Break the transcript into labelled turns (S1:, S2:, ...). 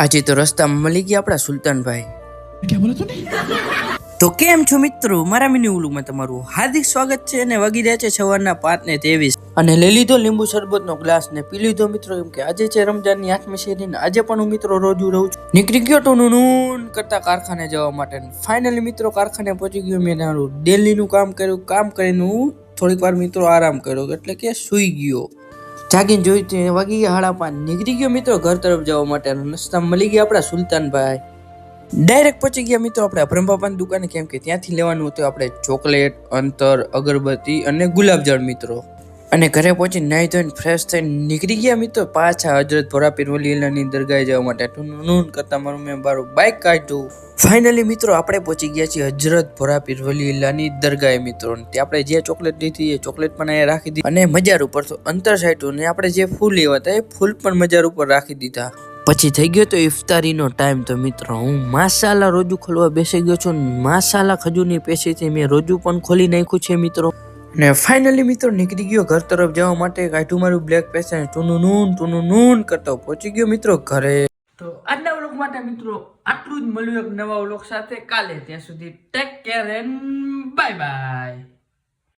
S1: આજે તો રસ્તામાં મળી ગયા આપણા સુલતાનભાઈ.
S2: क्या बोला तूने?
S1: તો કેમ છો મિત્રો, મારા મિની ઉલુમાં તમારું હાર્દિક સ્વાગત છે. અને વાગી રહ્યા છે સવારના 5:23 અને લઈ લીધો લીંબુ શરબતનો ગ્લાસ ને પી લીધો મિત્રો, કેમ કે આજે છે રમજાનની 8મી શેરી ને આજે પણ હું મિત્રો રોજુ રહું છું. નીકળી ગયો તો નૂન કરતા કારખાને જવા માટે. ફાઇનલી મિત્રો કારખાને પહોંચી ગયો. મેં ડેલીનું કામ કર્યું, કામ કરીને હું થોડીક વાર મિત્રો આરામ કર્યો, એટલે કે સૂઈ ગયો. જાગીને જોઈ વાગી ગયા 5:30. નીકળી ગયો મિત્રો ઘર તરફ જવા માટે. રસ્તામાં મળી ગયા આપણા સુલતાનભાઈ. ડાયરેક્ટ પહોંચી ગયા મિત્રો આપણે બ્રહ્માપાન દુકાને, કેમ કે ત્યાંથી લેવાનું હતું આપણે ચોકલેટ, અંતર, અગરબત્તી અને ગુલાબજળ મિત્રો. અને ઘરે પહોંચી નાહી ધોઈને ફ્રેશ થઈને નીકળી ગયા મિત્રો પાછા હજરત ભોરાપીર વલીલાની દરગાહે જવા માટે. નૂન કરતા મેં મારું બાઇક કાઢ્યું. ફાઇનલી મિત્રો આપણે પહોંચી ગયા છીએ હજરત ભોરાપીર વલીલાની દરગાહે મિત્રો. ત્યાં આપણે જે ચોકલેટ લીધી એ ચોકલેટ પણ અહીંયા રાખી દીધી અને મજાર ઉપર તો અંતર સાઈટું ને આપણે જે ફૂલ લેવા હતા એ ફૂલ પણ મજાર ઉપર રાખી દીધા. પછી થઈ ગયો તો ઇફતારીનો ટાઈમ. તો મિત્રો હું માસાલા રોજુ ખોલવા બેસી ગયો છું. માસાલા ખજૂરની પેશીથી મેં રોજુ પણ ખોલી નાખ્યું છે મિત્રો. ને ફાઇનલી મિત્રો નીકળી ગયો ઘર તરફ જવા માટે. કાઢ્યું મારું બ્લેક પેશન, ટૂનું નૂન કરતો પહોંચી ગયો મિત્રો ઘરે. તો આજના વ્લોગ માટે મિત્રો આટલું જ. મળ્યું એક નવા વ્લોગ સાથે કાલે. ત્યાં સુધી take care and bye bye.